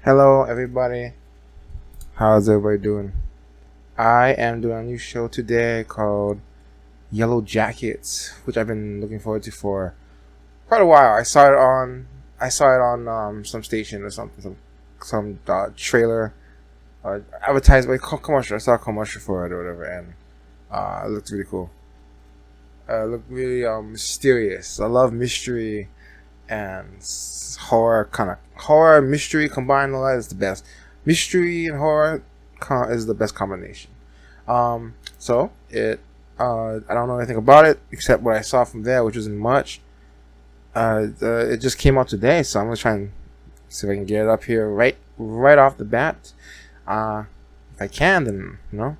Hello everybody, how's everybody doing? I am doing a new show today called Yellowjackets, which I've been looking forward to for quite a while. I saw it on some station or something, some trailer, advertisement, commercial. I saw a commercial for it or whatever, and it looked really cool. It looked really mysterious. I love mystery and horror mystery combined. All that is the best. Mystery and horror is the best combination. So it I don't know anything about it except what I saw from there, which wasn't much. It just came out today, so I'm gonna try and see if I can get it up here right off the bat. If I can, then I'm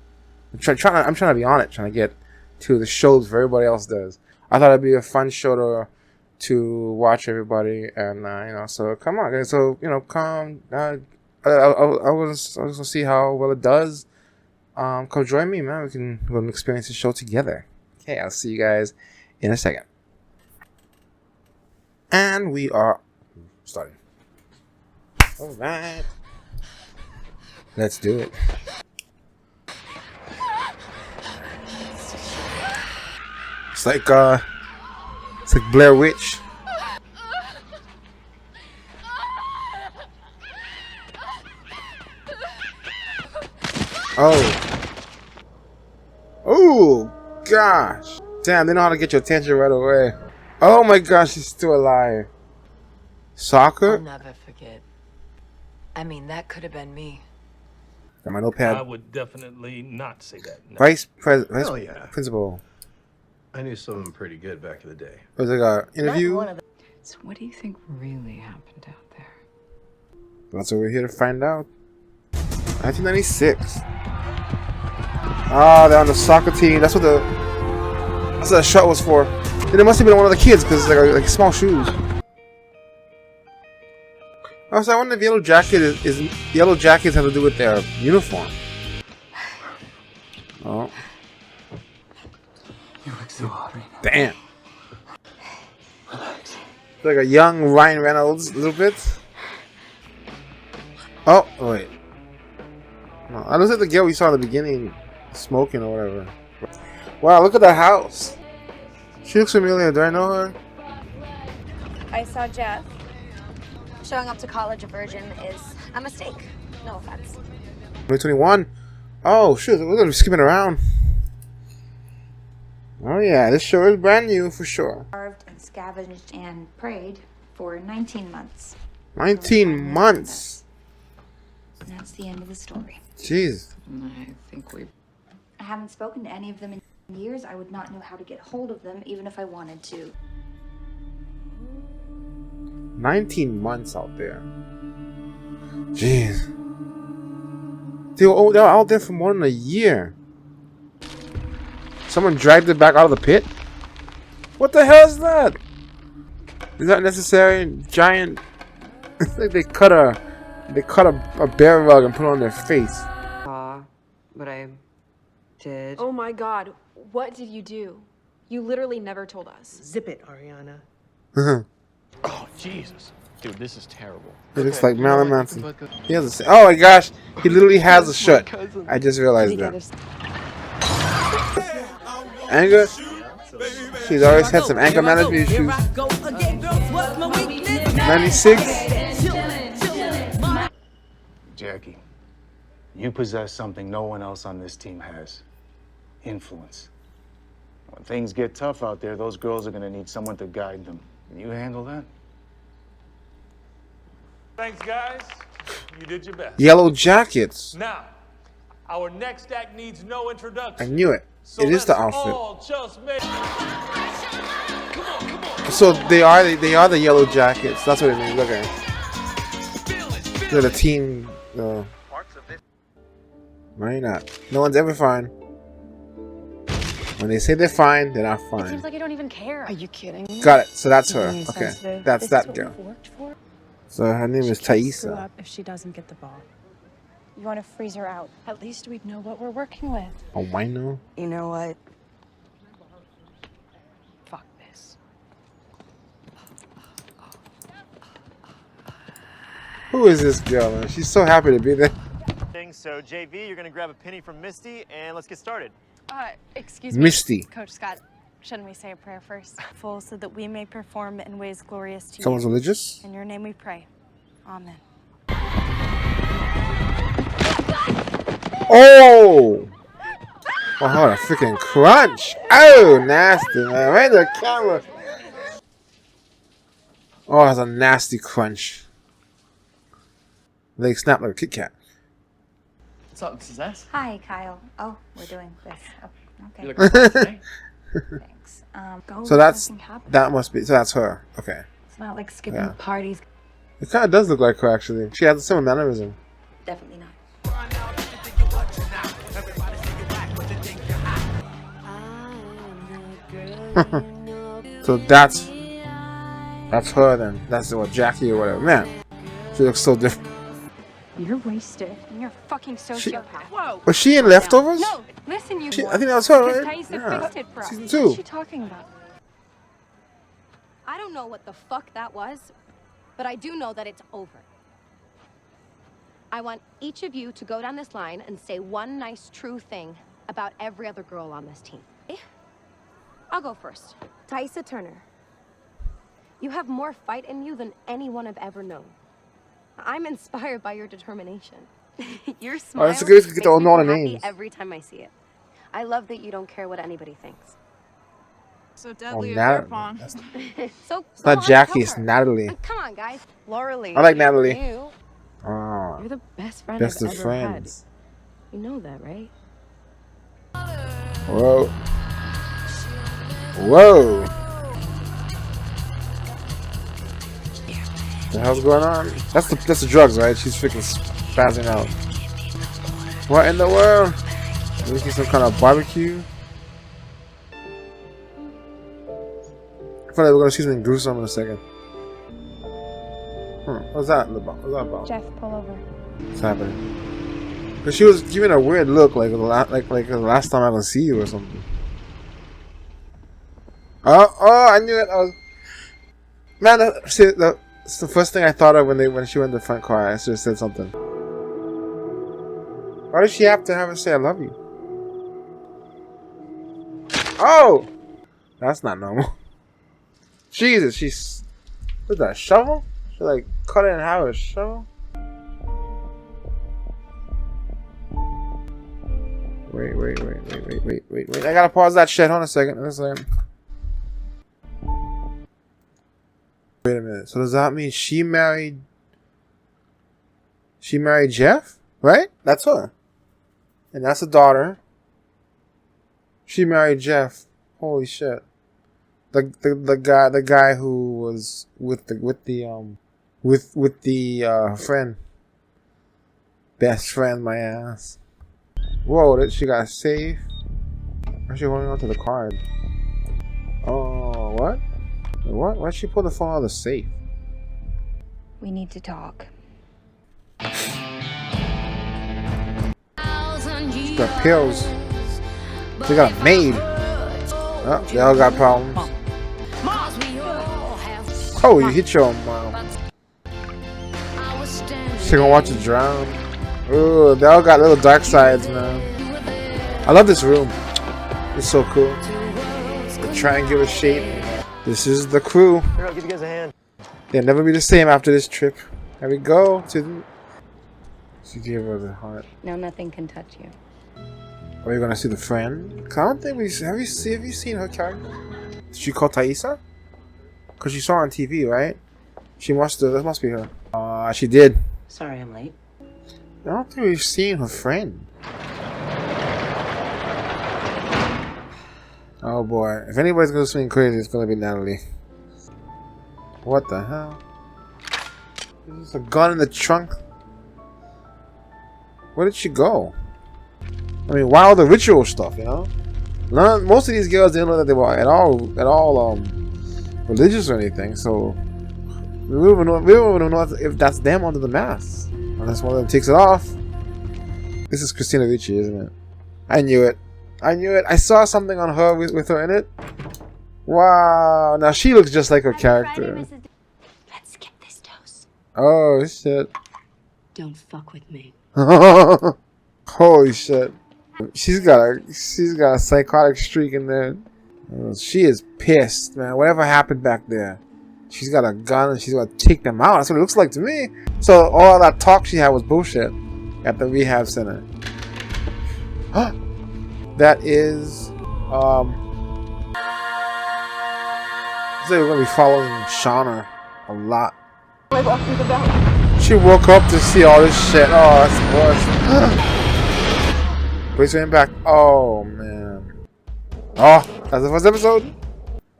trying to be on it, trying to get to the shows where everybody else does. I thought it'd be a fun show to watch everybody, and so come on, guys. So come. I was gonna see how well it does. Come join me, man. We're gonna experience the show together. Okay, I'll see you guys in a second. And we are starting. All right, let's do it. It's like Blair Witch. Oh gosh. Damn, they know how to get your attention right away. Oh my gosh, she's still alive. Soccer? I'll never forget. I mean, that could have been me. Got my notepad. I would definitely not say that. No. Vice Oh, yeah. Principal. I knew someone pretty good back in the day. Was like an interview? So what do you think really happened out there? That's what we're here to find out. 1996. Ah, they're on the soccer team. That's what the shot was for. Then it must have been one of the kids because it's like small shoes. Also, I wonder if Yellowjackets have to do with their uniform. Oh. You look so hot right now. Damn. It's like a young Ryan Reynolds, a little bit. Oh, wait. No, I looks like the girl we saw in the beginning, smoking or whatever. Wow, look at the house. She looks familiar. Do I know her? I saw Jeff. Showing up to college a virgin is a mistake. No offense. 2021. Oh, shoot. We're going to be skipping around. Oh, yeah. This show is brand new for sure. Starved and scavenged and prayed for 19 months. 19 months. And that's the end of the story. Jeez. I think I haven't spoken to any of them in years. I would not know how to get hold of them, even if I wanted to. 19 months out there. Jeez. They were out there for more than a year. Someone dragged it back out of the pit? What the hell is that? Is that necessary? Giant. It's like they cut a bear rug and put it on their face. But I did. Oh my god, what did you do? You literally never told us. Zip it, Ariana. Oh, Jesus. Dude, this is terrible. It looks like Marilyn Manson. He has a. Oh my gosh, he literally has a shot. I just realized that. Anger. She's always had some anger management issues. 96. Jackie, you possess something no one else on this team has. Influence. When things get tough out there, those girls are going to need someone to guide them. Can you handle that? Thanks, guys. You did your best. Yellowjackets. Now, our next act needs no introduction. I knew it. So it is the let's outfit. all just make... Come on. So they are the Yellowjackets. That's what it means. Look at it. They're the team. Why not? No one's ever fine. When they say they're fine, they're not It fine. seems like you don't even care. Are you kidding? Got it. So that's her. Being Okay, sensitive. that's This that is what girl. we've worked for. So her name is Screw Thaisa. up if she doesn't get the ball. You want to freeze her out. At least we'd know what we're working with. A wino. You know what? Fuck this. Who is this girl, man? She's so happy to be there. So, JV, you're gonna grab a penny from Misty, and let's get started. Excuse me. Misty. Coach Scott, shouldn't we say a prayer first? Full, so that we may perform in ways glorious to Someone's you. religious? In your name we pray. Amen. Oh! Oh, what a freaking crunch! Oh, nasty, man. Right in the camera. Oh, that's a nasty crunch. Leg snap like a Kit Kat. What's up, Mrs. S? Hi, Kyle. Oh, we're doing this. Oh, okay. You looking fine today? Thanks. Go. So that's nothing happened. that must be. So that's her. Okay. It's not like skipping Yeah. parties. It kind of does look like her actually. She has the same mannerism. Definitely not. So that's her then. That's what Jackie or whatever. Man, she looks so different. You're wasted. And you're a fucking sociopath. Whoa. Was she in Leftovers? No, listen, you. I think that was her. Because Right? Thaisa Yeah. fixed it for us. Season What 2. is she talking about? I don't know what the fuck that was, but I do know that it's over. I want each of you to go down this line and say one nice, true thing about every other girl on this team. I'll go first. Thaisa Turner, you have more fight in you than anyone I've ever known. I'm inspired by your determination. Your smile that's good to get makes to me know all the feel happy names. every time I see it. I love that you don't care what anybody thinks. So Oh, deadly Natalie. at So It's not Jackie, it's Natalie. Come on, guys. Laura Lee. I like Natalie. You, Oh, you're the best friend best I've of ever friends. had. You know that, right? Whoa. Whoa. The hell's going on? That's the drugs, right? She's freaking spazzing out. What in the world? Making some kind of barbecue? I feel like we're gonna see something gruesome in a second. What's that about? What's that about? Jeff, pull over. What's happening? Cause she was giving a weird look, like the last time I could see you or something. Oh! I knew it. I was, man. It's the first thing I thought of when she went in the front car. I should have said something. Why does she have to have her say "I love you"? Oh, that's not normal. Jesus, she's what's that? Shovel? She like cut it in half with a shovel. Wait. I gotta pause that shit. Hold on a second. Wait a minute. So does that mean she married Jeff? Right? That's her. And that's a daughter. She married Jeff. Holy shit. The guy who was with the friend. Best friend, my ass. Whoa, she got saved. Why is she holding on to the card? Oh, what? What? Why'd she pull the phone out of the safe? We need to talk. She got pills. She got a maid. Oh, they all got problems. Oh, you hit your mom. She gonna watch it drown. Ooh, they all got little dark sides, man. I love this room. It's so cool. The triangular shape. This is the crew. Here, I'll give you guys a hand. They'll never be the same after this trip. Here we go to the... She gave her the heart. No, nothing can touch you. Are we gonna see the friend? 'Cause I don't think have you seen her character? Is she called Thaisa? Cause you saw her on TV, right? She must have. That must be her. She did. Sorry I'm late. I don't think we've seen her friend. Oh boy! If anybody's gonna do something crazy, it's gonna be Natalie. What the hell? There's a gun in the trunk. Where did she go? I mean, why all the ritual stuff, you know? Most of these girls didn't know that they were at all religious or anything, so we don't even know if that's them under the mask. Unless one of them takes it off. This is Christina Ricci, isn't it? I knew it. I saw something on her with her in it. Wow, now she looks just like her character. Let's skip this dose. Oh shit. Don't fuck with me. Holy shit. She's got a psychotic streak in there. She is pissed, man. Whatever happened back there. She's got a gun and she's gonna take them out. That's what it looks like to me. So all that talk she had was bullshit at the rehab center. That is so we're gonna be following Shauna a lot. She woke up to see all this shit. Oh, that's worse. Police are back. Oh man. Oh, that's the first episode.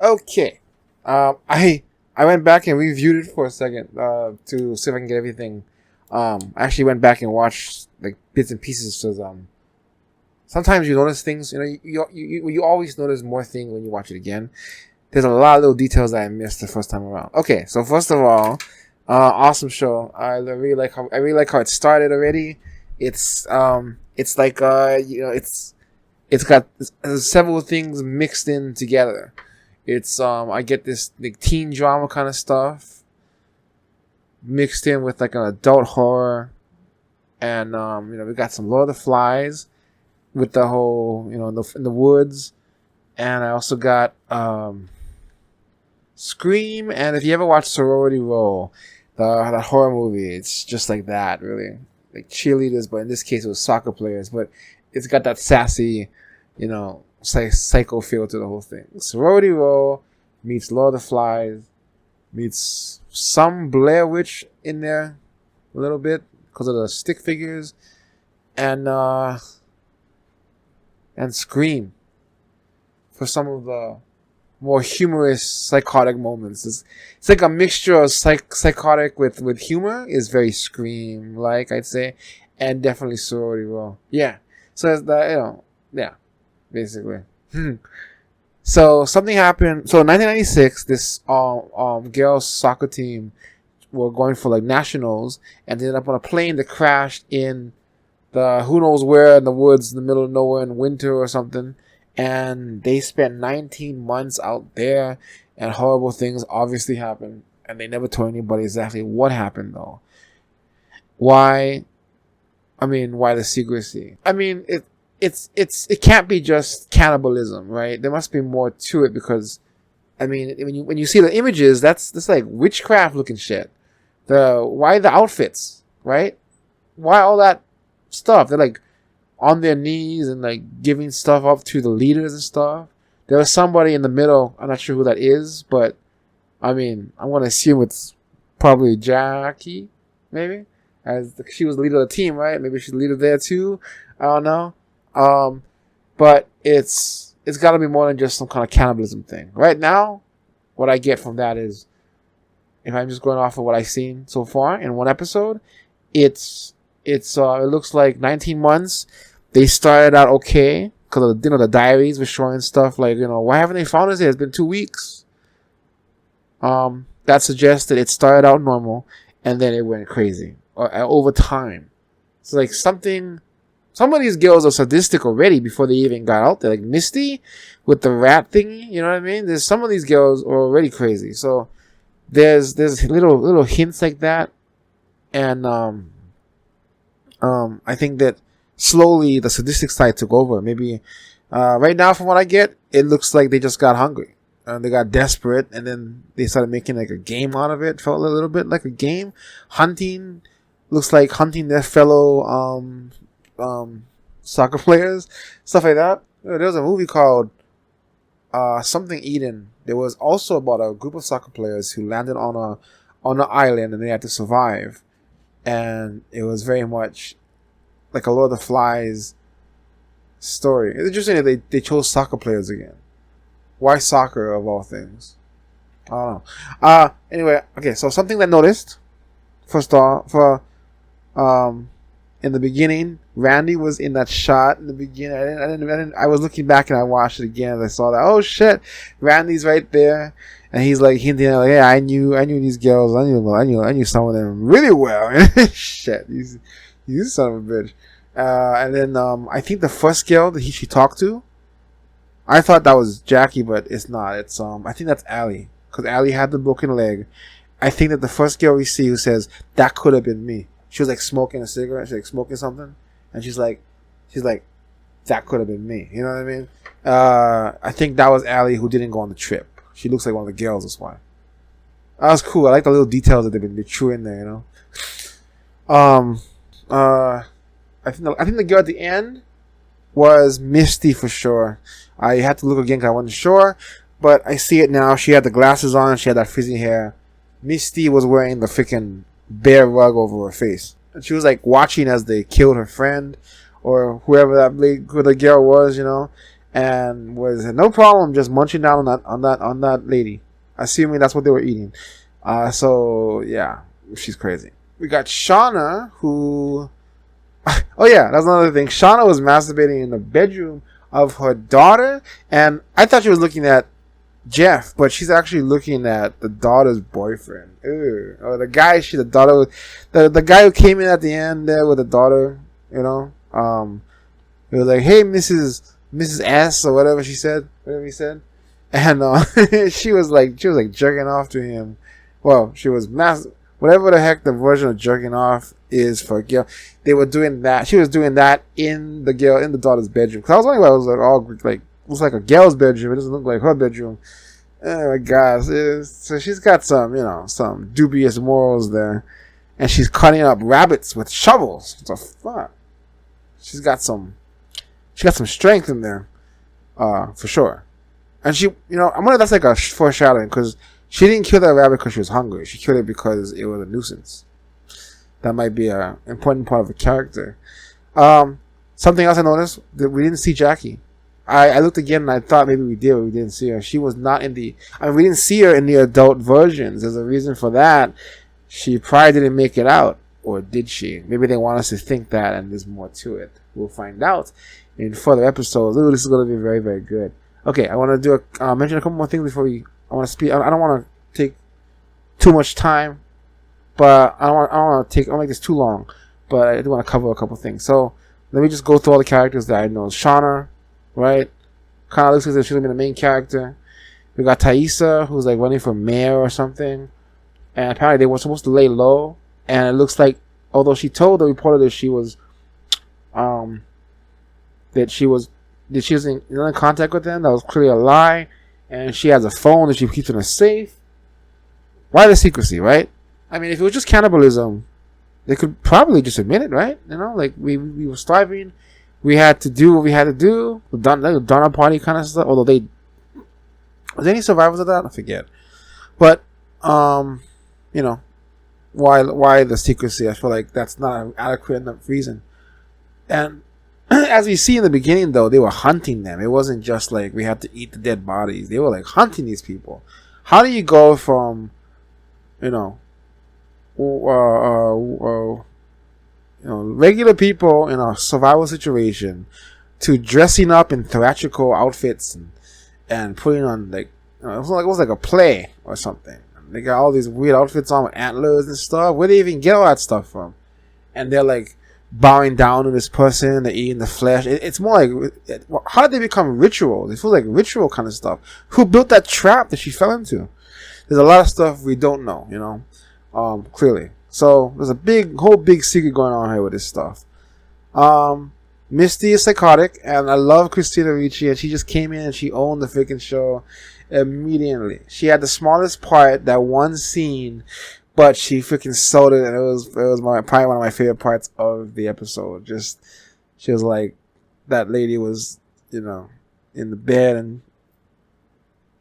Okay. I went back and reviewed it for a second to see if I can get everything. I actually went back and watched like bits and pieces because sometimes you notice things. You know, you always notice more things when you watch it again. There's a lot of little details that I missed the first time around. Okay, so first of all, awesome show. I really like how it started already. It's like it's got several things mixed in together. It's I get this like teen drama kind of stuff mixed in with like an adult horror, and we got some Lord of the Flies with the whole in the woods, and I also got Scream, and if you ever watch Sorority Row, the horror movie, it's just like that, really, like cheerleaders, but in this case it was soccer players, but it's got that sassy, psycho feel to the whole thing. Sorority Row meets Lord of the Flies, meets some Blair Witch in there a little bit because of the stick figures, and Scream for some of the more humorous psychotic moments. It's like a mixture of psychotic with humor. Is very Scream like, I'd say, and definitely Sorority Row. Yeah, so it's the yeah. Basically. So something happened. So in 1996, this girls soccer team were going for like nationals, and they ended up on a plane that crashed in the who knows where in the woods in the middle of nowhere in winter or something. And they spent 19 months out there, and horrible things obviously happened. And they never told anybody exactly what happened though. Why? I mean, why the secrecy? I mean, it can't be just cannibalism, right? There must be more to it because, I mean, when you see the images, that's like witchcraft looking shit. Why the outfits, right? Why all that stuff? They're like on their knees and like giving stuff up to the leaders and stuff. There was somebody in the middle. I'm not sure who that is, but I mean, I'm gonna assume it's probably Jackie, maybe, as she was the leader of the team, right? Maybe she's the leader there too. I don't know. But it's got to be more than just some kind of cannibalism thing. Right now, what I get from that is, if I'm just going off of what I've seen so far in one episode, it looks like 19 months. They started out okay because the diaries were showing stuff like, why haven't they found us yet? It's been 2 weeks. That suggests that it started out normal and then it went crazy over time. It's like some of these girls are sadistic already before they even got out there. Like Misty with the rat thingy, you know what I mean? There's some of these girls are already crazy. So there's little hints like that, and I think that slowly the sadistic side took over. Maybe right now, from what I get, it looks like they just got hungry and they got desperate, and then they started making like a game out of it. Felt a little bit like a game, hunting. Looks like hunting their fellow soccer players, stuff like that. There was a movie called something Eden. There was also about a group of soccer players who landed on an island and they had to survive, and it was very much like a Lord of the Flies story. It's interesting that they chose soccer players again. Why soccer of all things? I don't know. Anyway, okay. So something that I noticed first off in the beginning, Randy was in that shot in the beginning. I was looking back and I watched it again and I saw that. Oh shit, Randy's right there, and he's like hinting like, "Yeah, I knew these girls. I knew some of them really well." Shit, you son of a bitch. And then I think the first girl that she talked to, I thought that was Jackie, but it's not. It's I think that's Allie, because Allie had the broken leg. I think that the first girl we see who says that could have been me. She was like smoking a cigarette. She's like smoking something, and she's like, that could have been me. You know what I mean? I think that was Allie who didn't go on the trip. She looks like one of the girls. That's why. That was cool. I like the little details that they threw in there. You know. I think the girl at the end was Misty for sure. I had to look again because I wasn't sure, but I see it now. She had the glasses on. She had that frizzy hair. Misty was wearing the freaking bear rug over her face, and she was like watching as they killed her friend or whoever who the girl was, you know, and was no problem just munching down on that lady, assuming that's what they were eating. So yeah, she's crazy. We got Shauna, who oh yeah, that's another thing. Shauna was masturbating in the bedroom of her daughter, and I thought she was looking at Jeff, but she's actually looking at the daughter's boyfriend. Ew. Or the guy the guy who came in at the end there with the daughter, you know. It was like, hey, Mrs. S or whatever he said, and she was like jerking off to him. Well, she was whatever the heck the version of jerking off is for a girl. They were doing that. She was doing that in the daughter's bedroom. Cause I was wondering why it was like all like it was like a girl's bedroom. It doesn't look like her bedroom. Oh my gosh! So she's got some dubious morals there, and she's cutting up rabbits with shovels. What the fuck? She's got some strength in there, for sure. And she, I'm wondering if that's like a foreshadowing because she didn't kill that rabbit because she was hungry. She killed it because it was a nuisance. That might be an important part of the character. Something else I noticed that we didn't see Jackie. I looked again and I thought maybe we did, but we didn't see her. She was not in we didn't see her in the adult versions. There's a reason for that. She probably didn't make it out. Or did she? Maybe they want us to think that and there's more to it. We'll find out in further episodes. Ooh, this is going to be very, very good. Okay, I want to mention a couple more things before I want to speak. I don't want to take too much time, but I don't want to make this too long, but I do want to cover a couple things. So let me just go through all the characters that I know. Shauna, right? Kind of looks as if she's going to be the main character. We got Thaisa, who's like running for mayor or something, and apparently they were supposed to lay low. And it looks like, although she told the reporter that she was in contact with them, that was clearly a lie. And she has a phone that she keeps in a safe. Why the secrecy, right? I mean, if it was just cannibalism, they could probably just admit it, right? Like we were starving, we had to do what we had to do. The Donner Party kind of stuff. Although was there any survivors of that? I forget. But why the secrecy? I feel like that's not an adequate enough reason. And as we see in the beginning, though, they were hunting them. It wasn't just like we had to eat the dead bodies. They were like hunting these people. How do you go from, regular people in a survival situation to dressing up in theatrical outfits and putting on it was like a play or something. They got all these weird outfits on with antlers and stuff. Where do they even get all that stuff from? And they're like bowing down to this person. They're eating the flesh. It's more like, how did they become ritual? It feels like ritual kind of stuff. Who built that trap that she fell into? There's a lot of stuff we don't know, clearly. So there's a whole big secret going on here with this stuff. Misty is psychotic, and I love Christina Ricci, and she just came in and she owned the freaking show immediately. She had the smallest part, that one scene, but she freaking sold it, and it was probably one of my favorite parts of the episode. Just, she was like, that lady was, in the bed, and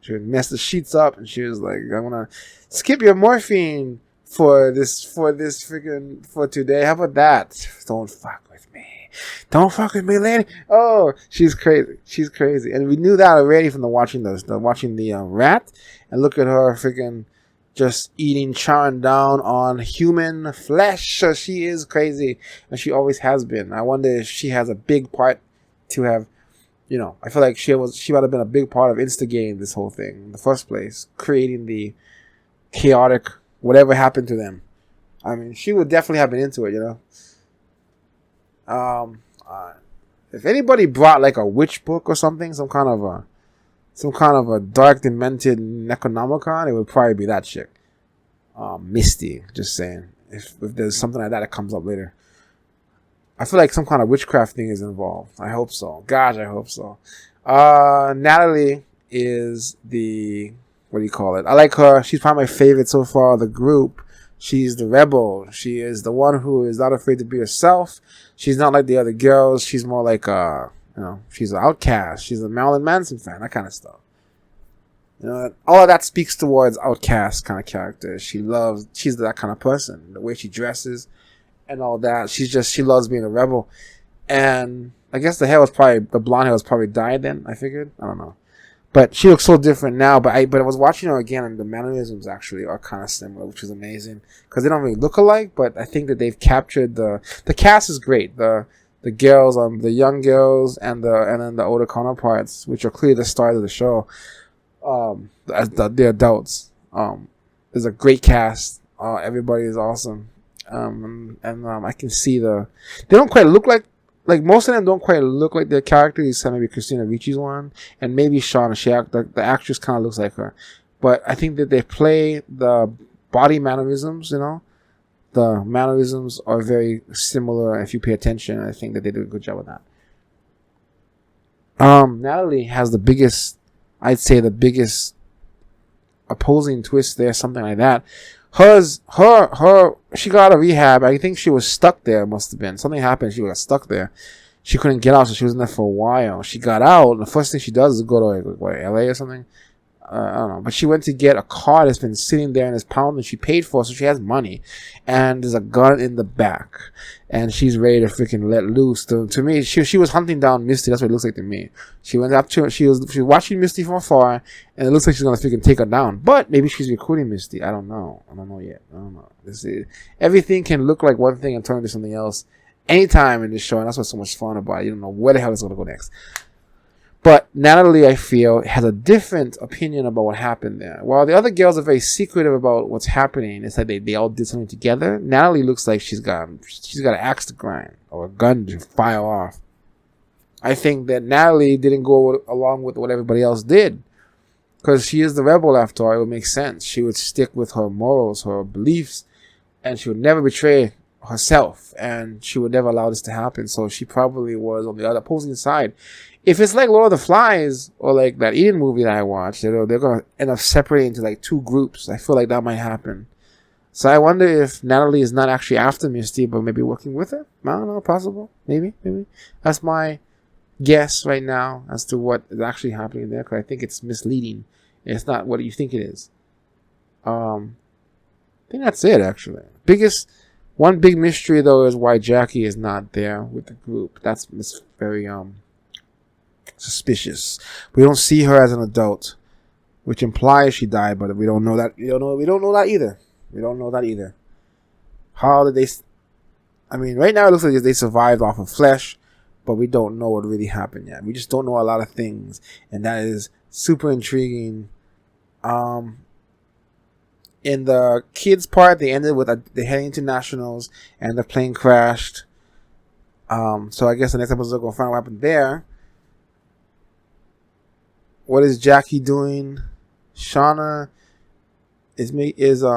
she would mess the sheets up, and she was like, I'm gonna skip your morphine for today. How about that? Don't fuck with me, lady. Oh, she's crazy. And we knew that already from watching the rat. And look at her freaking just chowing down on human flesh. So she is crazy. And she always has been. I wonder if she has a big part to have, I feel like she might have been a big part of instigating this whole thing in the first place. Creating the chaotic, whatever happened to them. I mean, she would definitely have been into it, if anybody brought like a witch book or something, some kind of a dark demented Necronomicon, it would probably be that chick. Misty, just saying. if there's something like that comes up later. I feel like some kind of witchcraft thing is involved. I hope so. Gosh, I hope so. Natalie is the, what do you call it? I like her. She's probably my favorite so far of the group. She's the rebel. She is the one who is not afraid to be herself. She's not like the other girls. She's more like she's an outcast. She's a Marilyn Manson fan, that kind of stuff. All of that speaks towards outcast kind of character. She's that kind of person. The way she dresses and all that. She loves being a rebel. And I guess the blonde hair was probably dyed then, I figured. I don't know. But she looks so different now. But I was watching her again, and the mannerisms actually are kind of similar, which is amazing. Because they don't really look alike, but I think that they've captured the cast is great. The girls, the young girls, and then the older counterparts, which are clearly the stars of the show. The adults. There's a great cast. Everybody is awesome. I can see they don't quite look like most of them don't quite look like their characters, except maybe Christina Ricci's one, and maybe Shauna. The actress kind of looks like her, but I think that they play the body mannerisms. The mannerisms are very similar. If you pay attention, I think that they do a good job with that. Natalie has the biggest opposing twist there, something like that. She got out of rehab. I think she was stuck there. Must have been something happened. She got stuck there. She couldn't get out, so she was in there for a while. She got out, and the first thing she does is go to LA or something. I don't know, but she went to get a car that's been sitting there in this pound that she paid for, so she has money, and there's a gun in the back, and she's ready to freaking let loose. To me, she was hunting down Misty. That's what it looks like to me. She went up to her. She was watching Misty from afar, and it looks like she's gonna freaking take her down. But maybe she's recruiting Misty. I don't know. I don't know yet. I don't know. Everything can look like one thing and turn into something else anytime in this show, and that's what's so much fun about it. You don't know where the hell it's gonna go next. But Natalie, I feel, has a different opinion about what happened there. While the other girls are very secretive about what's happening, it's like they all did something together. Natalie looks like she's got an axe to grind or a gun to fire off. I think that Natalie didn't go along with what everybody else did. Because she is the rebel after all, it would make sense. She would stick with her morals, her beliefs, and she would never betray herself. And she would never allow this to happen. So she probably was on the other opposing side. If it's like Lord of the Flies or like that Eden movie that I watched, they're going to end up separating into like two groups. I feel like that might happen. So I wonder if Natalie is not actually after Misty, but maybe working with her. I don't know, possible. Maybe. That's my guess right now as to what is actually happening there, because I think it's misleading. It's not what you think it is. I think that's it, actually. One big mystery, though, is why Jackie is not there with the group. That's very suspicious. We don't see her as an adult, which implies she died, but we don't know that. We don't know that either. How did they? I mean, right now it looks like they survived off of flesh, but we don't know what really happened yet. We just don't know a lot of things, and that is super intriguing. In the kids part, they ended with they heading into nationals, and the plane crashed. So I guess the next episode we're gonna find out what happened there. What is Jackie doing? Shauna is I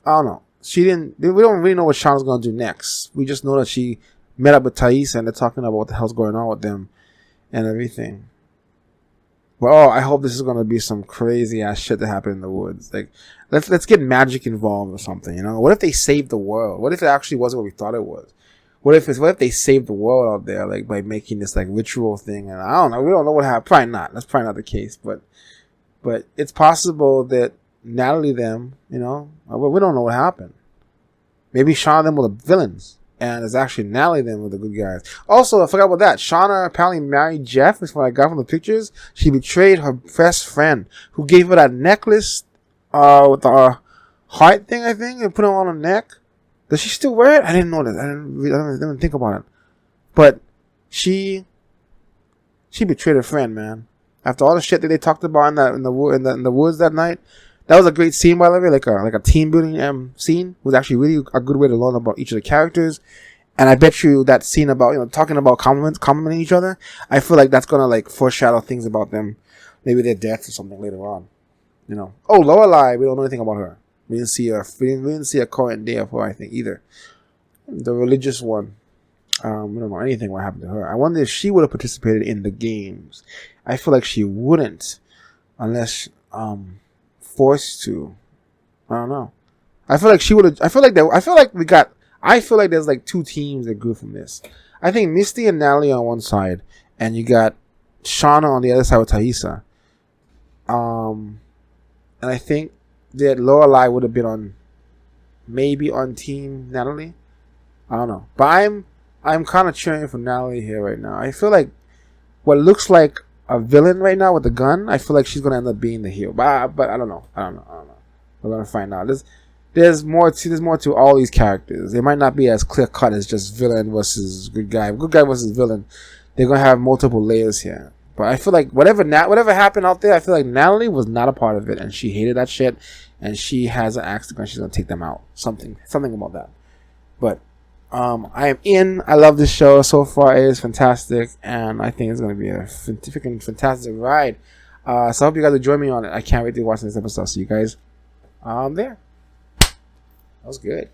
don't know. We don't really know what Shauna's gonna do next. We just know that she met up with Thais and they're talking about what the hell's going on with them and everything. But I hope this is gonna be some crazy ass shit that happened in the woods. Like let's get magic involved or something, What if they saved the world? What if it actually wasn't what we thought it was? What if they saved the world out there, like by making this like ritual thing? And I don't know. We don't know what happened. Probably not. That's probably not the case. But it's possible that Natalie them, we don't know what happened. Maybe Shauna them were the villains, and it's actually Natalie them were the good guys. Also, I forgot about that. Shauna apparently married Jeff. Is what I got from the pictures. She betrayed her best friend, who gave her that necklace, with the heart thing, I think, and put it on her neck. Does she still wear it? I didn't know that. I didn't think about it. But she betrayed her friend, man. After all the shit that they talked about in the woods that night, that was a great scene, by the way. Like a team building scene. It was actually really a good way to learn about each of the characters. And I bet you that scene about talking about complimenting each other, I feel like that's gonna like foreshadow things about them, maybe their death or something later on. Oh, Lorelai, we don't know anything about her. We didn't see a current day of her, I think, either. The religious one. We don't know anything what happened to her. I wonder if she would have participated in the games. I feel like she wouldn't, unless forced to. I don't know. I feel like she would have. I feel like there's like two teams that grew from this. I think Misty and Natalie on one side, and you got Shauna on the other side with Taissa. And I think that Lorelai would have been maybe on Team Natalie. I don't know, but I'm kind of cheering for Natalie here right now. I feel like what looks like a villain right now with the gun, I feel like she's gonna end up being the hero. But I don't know. We're gonna find out. There's more to all these characters. They might not be as clear cut as just villain versus good guy. Good guy versus villain. They're gonna have multiple layers here. But I feel like whatever happened out there, I feel like Natalie was not a part of it, and she hated that shit, and she has an axe to grind. She's gonna take them out. Something about that. But I am in. I love this show so far. It is fantastic, and I think it's gonna be a fantastic ride. So I hope you guys will join me on it. I can't wait to watch this episode. See you guys there. That was good.